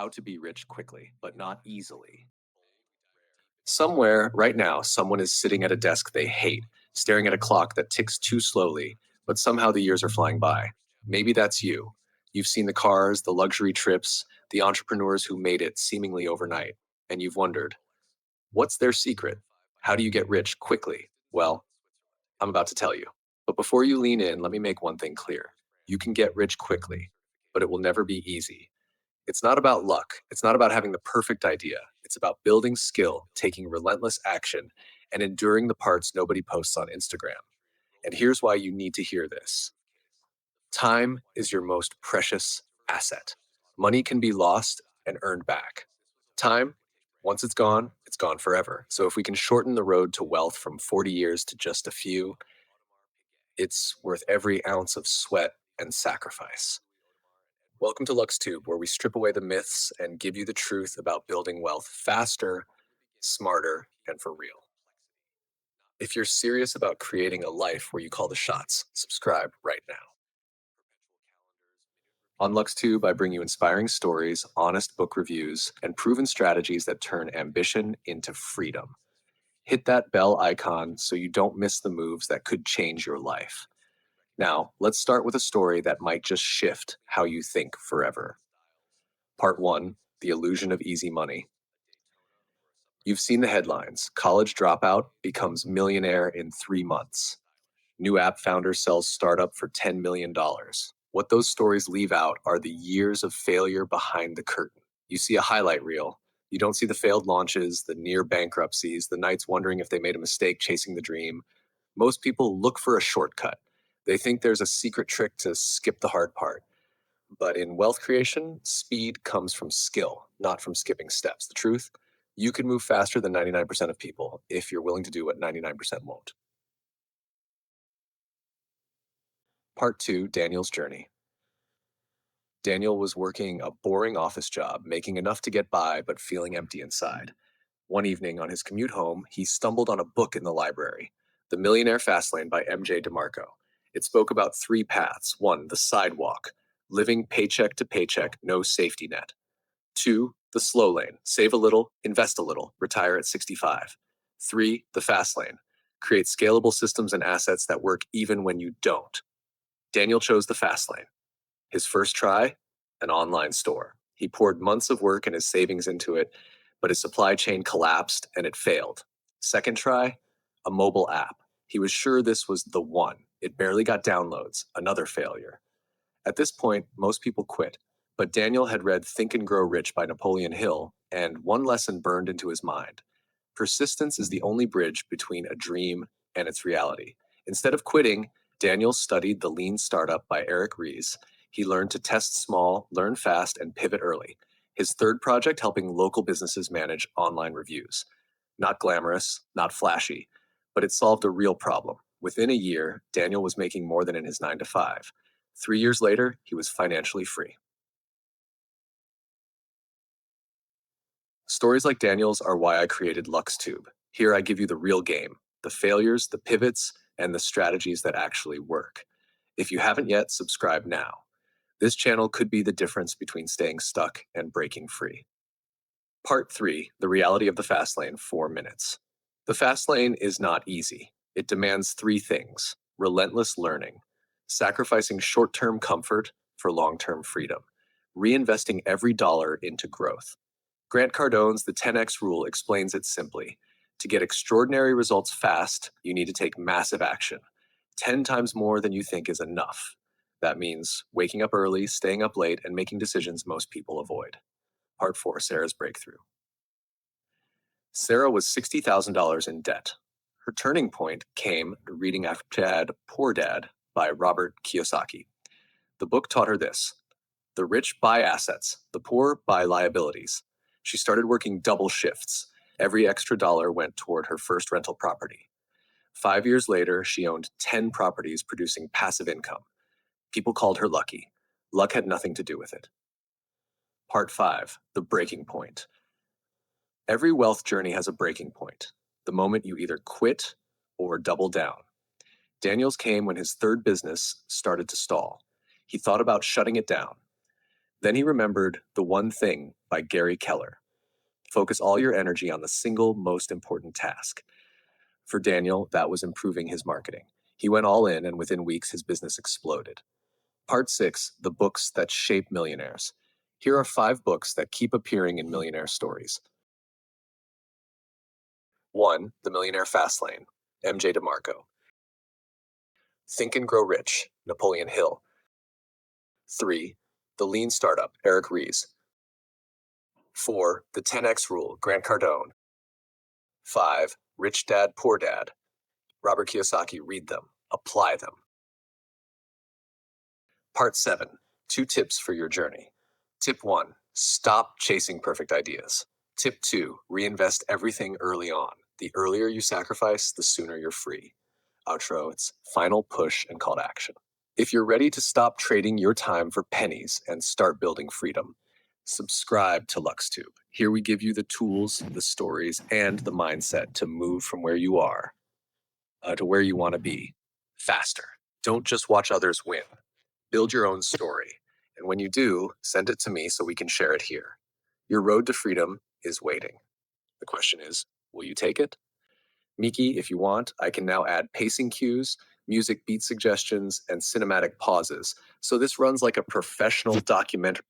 how to be rich quickly, but not easily. Somewhere, right now, someone is sitting at a desk they hate, staring at a clock that ticks too slowly, but somehow the years are flying by. Maybe that's you. You've seen the cars, the luxury trips, the entrepreneurs who made it seemingly overnight, and you've wondered, what's their secret? How do you get rich quickly? Well, I'm about to tell you. But before you lean in, let me make one thing clear. You can get rich quickly, but it will never be easy. It's not about luck. It's not about having the perfect idea. It's about building skill, taking relentless action, and enduring the parts nobody posts on Instagram. And here's why you need to hear this. Time is your most precious asset. Money can be lost and earned back. Time, once it's gone forever. So if we can shorten the road to wealth from 40 years to just a few, it's worth every ounce of sweat and sacrifice. Welcome to LuxTube, where we strip away the myths and give you the truth about building wealth faster, smarter, and for real. If you're serious about creating a life where you call the shots, subscribe right now. On LuxTube, I bring you inspiring stories, honest book reviews, and proven strategies that turn ambition into freedom. Hit that bell icon so you don't miss the moves that could change your life. Now, let's start with a story that might just shift how you think forever. Part 1, The Illusion of Easy Money. You've seen the headlines. College dropout becomes millionaire in 3 months. New app founder sells startup for $10 million. What those stories leave out are the years of failure behind the curtain. You see a highlight reel. You don't see the failed launches, the near bankruptcies, the nights wondering if they made a mistake chasing the dream. Most people look for a shortcut. They think there's a secret trick to skip the hard part. But in wealth creation, speed comes from skill, not from skipping steps. The truth, you can move faster than 99% of people if you're willing to do what 99% won't. Part 2, Daniel's journey. Daniel was working a boring office job, making enough to get by, but feeling empty inside. One evening on his commute home, he stumbled on a book in the library, The Millionaire Fastlane by MJ DeMarco. It spoke about three paths. One, the sidewalk, living paycheck to paycheck, no safety net. Two, the slow lane, save a little, invest a little, retire at 65. Three, the fast lane, create scalable systems and assets that work even when you don't. Daniel chose the fast lane. His first try, an online store. He poured months of work and his savings into it, but his supply chain collapsed and it failed. Second try, a mobile app. He was sure this was the one. It barely got downloads, another failure. At this point, most people quit, but Daniel had read Think and Grow Rich by Napoleon Hill, and one lesson burned into his mind. Persistence is the only bridge between a dream and its reality. Instead of quitting, Daniel studied The Lean Startup by Ries. He learned to test small, learn fast, and pivot early. His third project helping local businesses manage online reviews. Not glamorous, not flashy, but it solved a real problem. Within a year, Daniel was making more than in his 9 to 5. 3 years later, he was financially free. Stories like Daniel's are why I created LuxTube. Here I give you the real game, the failures, the pivots, and the strategies that actually work. If you haven't yet, subscribe now. This channel could be the difference between staying stuck and breaking free. Part 3, The Reality of the Fast Lane, 4 minutes. The fast lane is not easy. It demands three things: relentless learning, sacrificing short-term comfort for long-term freedom, reinvesting every dollar into growth. Grant Cardone's The 10X Rule explains it simply. To get extraordinary results fast, you need to take massive action, 10 times more than you think is enough. That means waking up early, staying up late, and making decisions most people avoid. Part 4, Sarah's Breakthrough. Sarah was $60,000 in debt. Her turning point came reading Rich Dad, Poor Dad by Robert Kiyosaki. The book taught her this: the rich buy assets, the poor buy liabilities. She started working double shifts. Every extra dollar went toward her first rental property. 5 years later, she owned 10 properties producing passive income. People called her lucky. Luck had nothing to do with it. Part 5, The Breaking Point. Every wealth journey has a breaking point, the moment you either quit or double down. Daniel's came when his third business started to stall. He thought about shutting it down. Then he remembered The One Thing by Gary Keller. Focus all your energy on the single most important task. For Daniel, that was improving his marketing. He went all in, and within weeks, his business exploded. Part 6: The Books That Shape Millionaires. Here are 5 books that keep appearing in millionaire stories. 1. The Millionaire Fastlane, MJ DeMarco. Think and Grow Rich, Napoleon Hill. 3. The Lean Startup, Eric Ries. 4. The 10X Rule, Grant Cardone. 5. Rich Dad, Poor Dad, Robert Kiyosaki. Read them, apply them. Part 7: 2 Tips for Your Journey. Tip 1: Stop chasing perfect ideas. Tip 2: Reinvest everything early on. The earlier you sacrifice, the sooner you're free. Outro: It's final push and call to action. If you're ready to stop trading your time for pennies and start building freedom, subscribe to LuxTube. Here we give you the tools, the stories, and the mindset to move from where you are to where you want to be faster. Don't just watch others win. Build your own story. And when you do, send it to me so we can share it here. Your road to freedom is waiting. The question is, will you take it? Miki, if you want, I can now add pacing cues, music beat suggestions, and cinematic pauses. So this runs like a professional documentary.